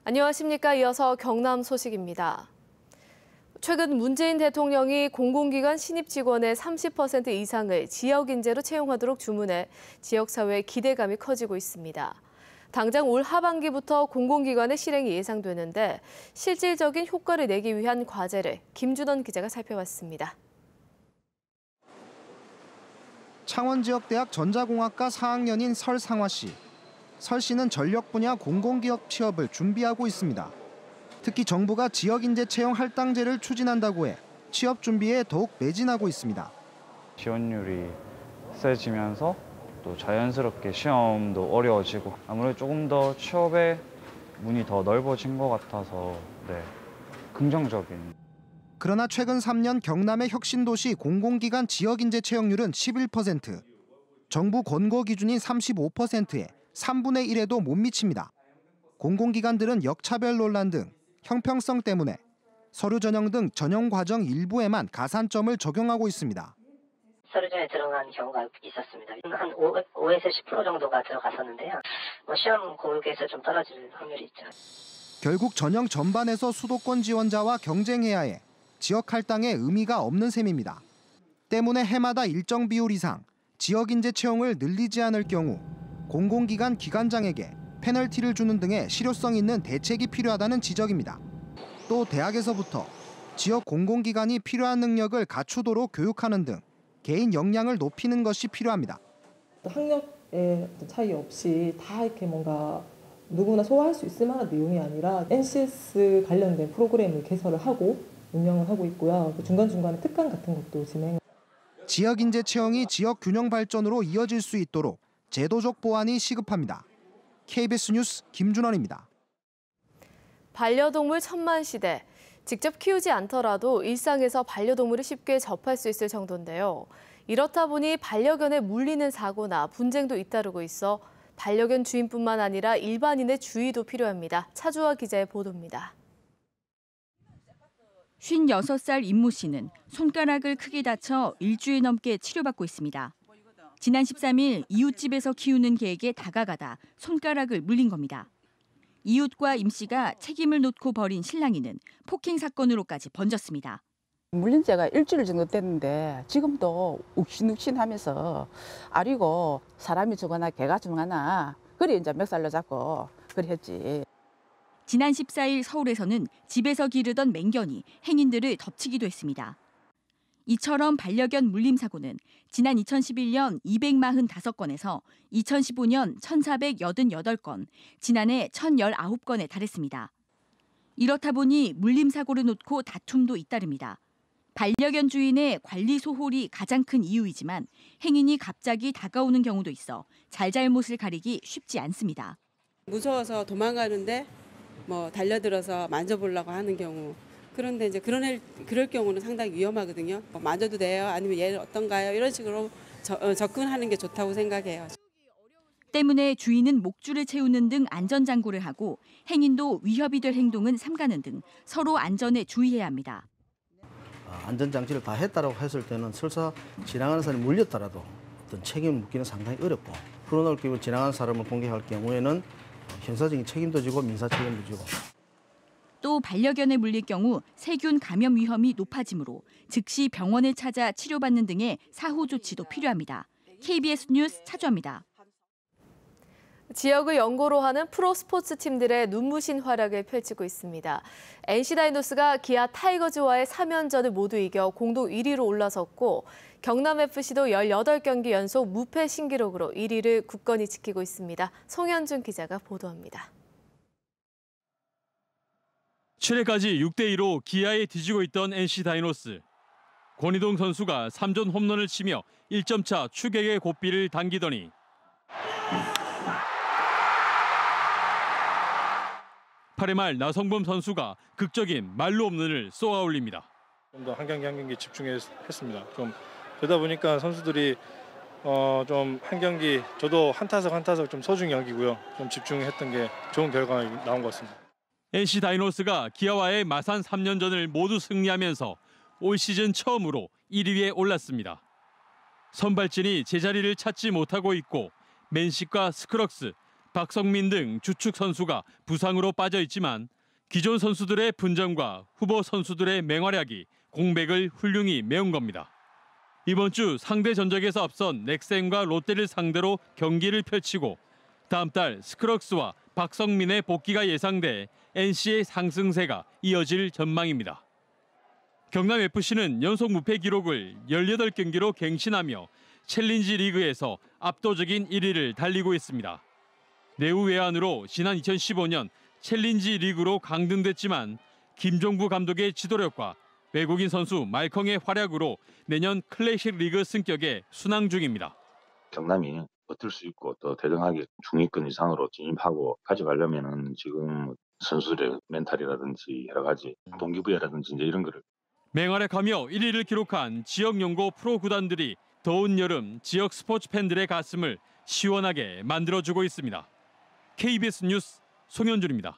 안녕하십니까. 이어서 경남 소식입니다. 최근 문재인 대통령이 공공기관 신입 직원의 30% 이상을 지역 인재로 채용하도록 주문해 지역사회의 기대감이 커지고 있습니다. 당장 올 하반기부터 공공기관의 실행이 예상되는데 실질적인 효과를 내기 위한 과제를 김준원 기자가 살펴봤습니다. 창원지역대학 전자공학과 4학년인 설상화 씨. 설 씨는 전력 분야 공공기업 취업을 준비하고 있습니다. 특히 정부가 지역인재 채용 할당제를 추진한다고 해 취업 준비에 더욱 매진하고 있습니다. 지원율이 세지면서 또 자연스럽게 시험도 어려워지고 아무래도 조금 더 취업의 문이 더 넓어진 것 같아서 긍정적인. 그러나 최근 3년 경남의 혁신도시 공공기관 지역인재 채용률은 11%, 정부 권고 기준인 35%에 3분의 1에도 못 미칩니다. 공공기관들은 역차별 논란 등 형평성 때문에 서류 전형 등 전형 과정 일부에만 가산점을 적용하고 있습니다. 서류 전에 들어간 경우가 있었습니다. 한 5에서 10% 정도가 들어갔었는데요. 시험 공익에서 좀 떨어질 확률이 있죠. 결국 전형 전반에서 수도권 지원자와 경쟁해야 해 지역 할당에 의미가 없는 셈입니다. 때문에 해마다 일정 비율 이상 지역 인재 채용을 늘리지 않을 경우 공공기관 기관장에게 페널티를 주는 등의 실효성 있는 대책이 필요하다는 지적입니다. 또 대학에서부터 지역 공공기관이 필요한 능력을 갖추도록 교육하는 등 개인 역량을 높이는 것이 필요합니다. 학력의 차이 없이 다 이렇게 뭔가 누구나 소화할 수 있을 만한 내용이 아니라 NCS 관련된 프로그램을 개설을 하고 운영을 하고 있고요. 중간중간에 특강 같은 것도 진행. 지역 인재 채용이 지역 균형 발전으로 이어질 수 있도록 제도적 보완이 시급합니다. KBS 뉴스 김준원입니다. 반려동물 천만 시대. 직접 키우지 않더라도 일상에서 반려동물을 쉽게 접할 수 있을 정도인데요. 이렇다 보니 반려견에 물리는 사고나 분쟁도 잇따르고 있어 반려견 주인뿐만 아니라 일반인의 주의도 필요합니다. 차주화 기자의 보도입니다. 56살 임모 씨는 손가락을 크게 다쳐 일주일 넘게 치료받고 있습니다. 지난 13일 이웃집에서 키우는 개에게 다가가다 손가락을 물린 겁니다. 이웃과 임 씨가 책임을 놓고 벌인 실랑이는 폭행 사건으로까지 번졌습니다. 물린 지가 일주일 정도 됐는데 지금도 욱신욱신하면서 아리고 사람이 죽거나 개가 죽거나 그래 이제 멱살로 잡고 그래 했지. 지난 14일 서울에서는 집에서 기르던 맹견이 행인들을 덮치기도 했습니다. 이처럼 반려견 물림 사고는 지난 2011년 245건에서 2015년 1,488건, 지난해 1,019건에 달했습니다. 이렇다 보니 물림 사고를 놓고 다툼도 잇따릅니다. 반려견 주인의 관리 소홀이 가장 큰 이유이지만 행인이 갑자기 다가오는 경우도 있어 잘잘못을 가리기 쉽지 않습니다. 무서워서 도망가는데 달려들어서 만져보려고 하는 경우. 그런데 이제 그럴 경우는 상당히 위험하거든요. 만져도 돼요? 아니면 얘는 어떤가요? 이런 식으로 접근하는 게 좋다고 생각해요. 때문에 주인은 목줄을 채우는 등 안전장구를 하고 행인도 위협이 될 행동은 삼가는 등 서로 안전에 주의해야 합니다. 안전장치를 다 했다고 했을 때는 설사 지나가는 사람이 물렸더라도 어떤 책임을 묻기는 상당히 어렵고 그러나 지나가는 사람을 공격할 경우에는 형사적인 책임도 지고 민사 책임도 지고. 또 반려견에 물릴 경우 세균 감염 위험이 높아지므로 즉시 병원을 찾아 치료받는 등의 사후 조치도 필요합니다. KBS 뉴스 차주화입니다. 지역을 연고로 하는 프로스포츠 팀들의 눈부신 활약을 펼치고 있습니다. NC다이노스가 기아 타이거즈와의 3연전을 모두 이겨 공동 1위로 올라섰고 경남FC도 18경기 연속 무패 신기록으로 1위를 굳건히 지키고 있습니다. 송현준 기자가 보도합니다. 7회까지 6대2로 기아에 뒤지고 있던 NC다이노스. 권희동 선수가 3전 홈런을 치며 1점차 추격의 고삐를 당기더니 8회 말 나성범 선수가 극적인 말로 홈런을 쏘아 올립니다. 좀 더 한 경기 한 경기 집중했습니다. 좀 그러다 보니까 선수들이 좀 한 경기 저도 한 타석 좀 소중히 여기고요. 좀 집중했던 게 좋은 결과가 나온 것 같습니다. NC 다이노스가 기아와의 마산 3연전을 모두 승리하면서 올 시즌 처음으로 1위에 올랐습니다. 선발진이 제자리를 찾지 못하고 있고 맨식과 스크럭스, 박성민 등 주축 선수가 부상으로 빠져 있지만 기존 선수들의 분전과 후보 선수들의 맹활약이 공백을 훌륭히 메운 겁니다. 이번 주 상대 전적에서 앞선 넥센과 롯데를 상대로 경기를 펼치고 다음 달 스크럭스와 박성민의 복귀가 예상돼 NC의 상승세가 이어질 전망입니다. 경남FC는 연속 무패 기록을 18경기로 갱신하며 챌린지 리그에서 압도적인 1위를 달리고 있습니다. 내후 외환으로 지난 2015년 챌린지 리그로 강등됐지만 김종부 감독의 지도력과 외국인 선수 말컹의 활약으로 내년 클래식 리그 승격에 순항 중입니다. 경남이 버틸 수 있고 또 대등하게 중위권 이상으로 진입하고 가져가려면은 지금 선수들의 멘탈이라든지 여러 가지 동기부여라든지 이제 이런 거를 맹활약하며 1위를 기록한 지역 연고 프로 구단들이 더운 여름 지역 스포츠 팬들의 가슴을 시원하게 만들어주고 있습니다. KBS 뉴스 송현준입니다.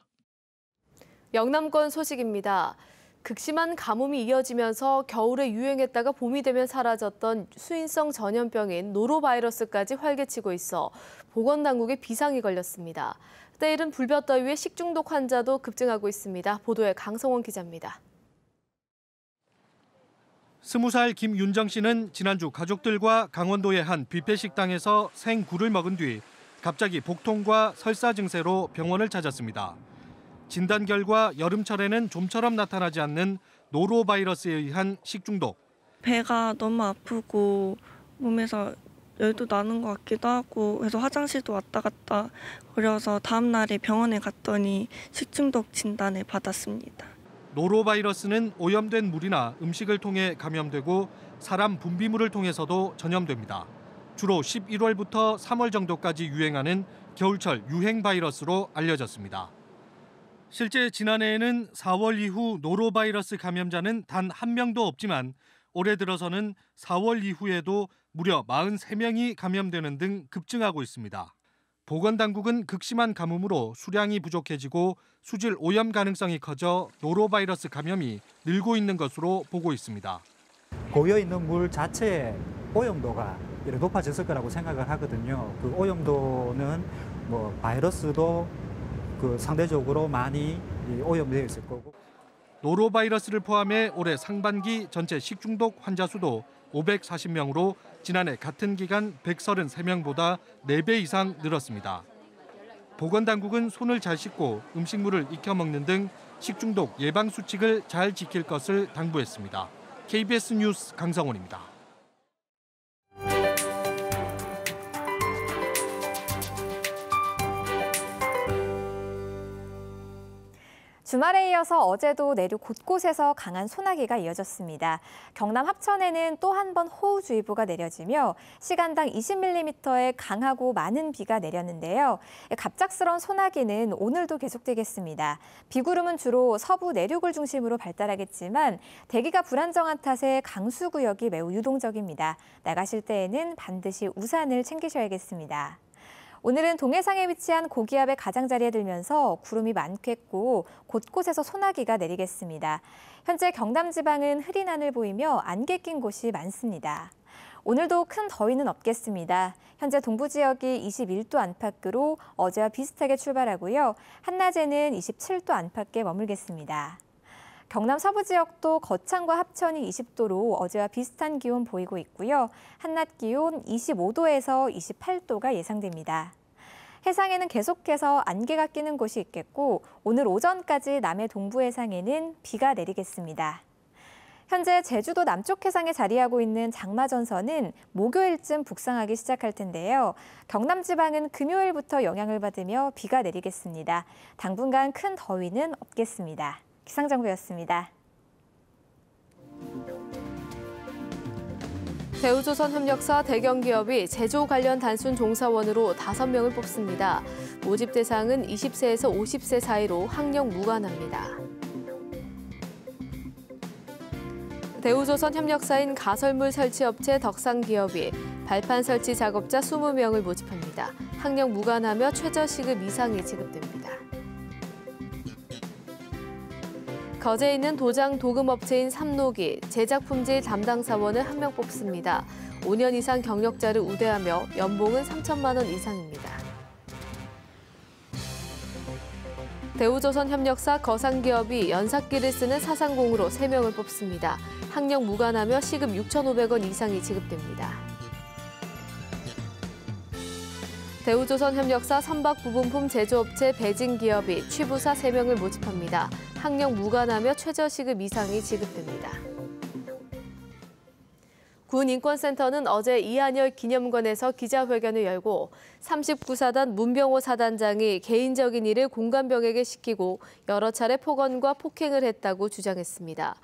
영남권 소식입니다. 극심한 가뭄이 이어지면서 겨울에 유행했다가 봄이 되면 사라졌던 수인성 전염병인 노로바이러스까지 활개치고 있어 보건당국에 비상이 걸렸습니다. 때이른 불볕더위에 식중독 환자도 급증하고 있습니다. 보도에 강성원 기자입니다. 20살 김윤정 씨는 지난주 가족들과 강원도의 한 뷔페 식당에서 생굴을 먹은 뒤 갑자기 복통과 설사 증세로 병원을 찾았습니다. 진단 결과 여름철에는 좀처럼 나타나지 않는 노로바이러스에 의한 식중독. 배가 너무 아프고 몸에서 열도 나는 것 같기도 하고 해서 화장실도 왔다 갔다 그래서 다음 날에 병원에 갔더니 식중독 진단을 받았습니다. 노로바이러스는 오염된 물이나 음식을 통해 감염되고 사람 분비물을 통해서도 전염됩니다. 주로 11월부터 3월 정도까지 유행하는 겨울철 유행 바이러스로 알려졌습니다. 실제 지난해에는 4월 이후 노로바이러스 감염자는 단 한 명도 없지만 올해 들어서는 4월 이후에도 무려 43명이 감염되는 등 급증하고 있습니다. 보건당국은 극심한 가뭄으로 수량이 부족해지고 수질 오염 가능성이 커져 노로바이러스 감염이 늘고 있는 것으로 보고 있습니다. 고여 있는 물 자체의 오염도가 높아졌을 거라고 생각을 하거든요. 그 오염도는 바이러스도 상대적으로 많이 오염되어 있을 거고. 노로바이러스를 포함해 올해 상반기 전체 식중독 환자 수도 540명으로 지난해 같은 기간 133명보다 4배 이상 늘었습니다. 보건당국은 손을 잘 씻고 음식물을 익혀 먹는 등 식중독 예방 수칙을 잘 지킬 것을 당부했습니다. KBS 뉴스 강성원입니다. 주말에 이어서 어제도 내륙 곳곳에서 강한 소나기가 이어졌습니다. 경남 합천에는 또 한 번 호우주의보가 내려지며 시간당 20mm의 강하고 많은 비가 내렸는데요. 갑작스러운 소나기는 오늘도 계속되겠습니다. 비구름은 주로 서부 내륙을 중심으로 발달하겠지만 대기가 불안정한 탓에 강수구역이 매우 유동적입니다. 나가실 때에는 반드시 우산을 챙기셔야겠습니다. 오늘은 동해상에 위치한 고기압의 가장자리에 들면서 구름이 많겠고 곳곳에서 소나기가 내리겠습니다. 현재 경남 지방은 흐린 하늘 보이며 안개 낀 곳이 많습니다. 오늘도 큰 더위는 없겠습니다. 현재 동부 지역이 21도 안팎으로 어제와 비슷하게 출발하고요. 한낮에는 27도 안팎에 머물겠습니다. 경남 서부 지역도 거창과 합천이 20도로 어제와 비슷한 기온 보이고 있고요. 한낮 기온 25도에서 28도가 예상됩니다. 해상에는 계속해서 안개가 끼는 곳이 있겠고 오늘 오전까지 남해 동부 해상에는 비가 내리겠습니다. 현재 제주도 남쪽 해상에 자리하고 있는 장마전선은 목요일쯤 북상하기 시작할 텐데요. 경남 지방은 금요일부터 영향을 받으며 비가 내리겠습니다. 당분간 큰 더위는 없겠습니다. 기상정보였습니다. 대우조선협력사 대경기업이 제조 관련 단순 종사원으로 5명을 뽑습니다. 모집 대상은 20세에서 50세 사이로 학력 무관합니다. 대우조선협력사인 가설물 설치업체 덕상기업이 발판 설치 작업자 20명을 모집합니다. 학력 무관하며 최저시급 이상이 지급됩니다. 거제에 있는 도장 도금업체인 삼록이 제작품질 담당 사원을 1명 뽑습니다. 5년 이상 경력자를 우대하며 연봉은 3천만 원 이상입니다. 대우조선협력사 거상기업이 연삭기를 쓰는 사상공으로 3명을 뽑습니다. 학력 무관하며 시급 6,500원 이상이 지급됩니다. 대우조선협력사 선박부품품 제조업체 배진기업이 취부사 3명을 모집합니다. 학력 무관하며 최저시급 이상이 지급됩니다. 군인권센터는 어제 이한열 기념관에서 기자회견을 열고 39사단 문병호 사단장이 개인적인 일을 공관병에게 시키고 여러 차례 폭언과 폭행을 했다고 주장했습니다.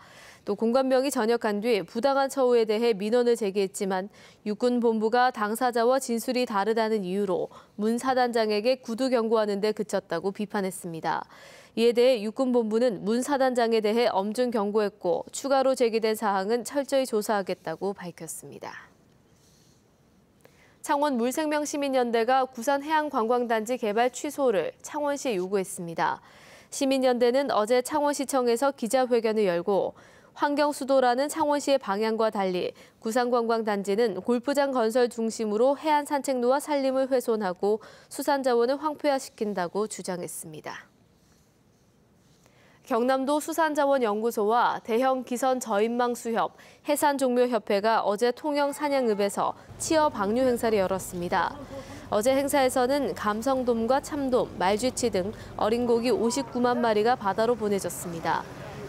또 공관병이 전역한 뒤 부당한 처우에 대해 민원을 제기했지만 육군본부가 당사자와 진술이 다르다는 이유로 문 사단장에게 구두 경고하는 데 그쳤다고 비판했습니다. 이에 대해 육군본부는 문 사단장에 대해 엄중 경고했고 추가로 제기된 사항은 철저히 조사하겠다고 밝혔습니다. 창원 물생명시민연대가 구산해양관광단지 개발 취소를 창원시에 요구했습니다. 시민연대는 어제 창원시청에서 기자회견을 열고 환경수도라는 창원시의 방향과 달리 구산관광단지는 골프장 건설 중심으로 해안 산책로와 산림을 훼손하고 수산자원을 황폐화시킨다고 주장했습니다. 경남도 수산자원연구소와 대형 기선 저인망 수협, 해산종묘협회가 어제 통영 산양읍에서 치어 방류 행사를 열었습니다. 어제 행사에서는 감성돔과 참돔, 말쥐치 등 어린 고기 59만 마리가 바다로 보내졌습니다.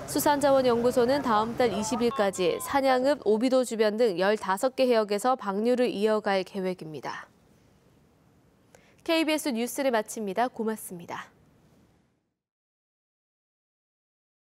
수산자원연구소는 다음 달 20일까지 산양읍, 오비도 주변 등 15개 해역에서 방류를 이어갈 계획입니다. KBS 뉴스를 마칩니다. 고맙습니다.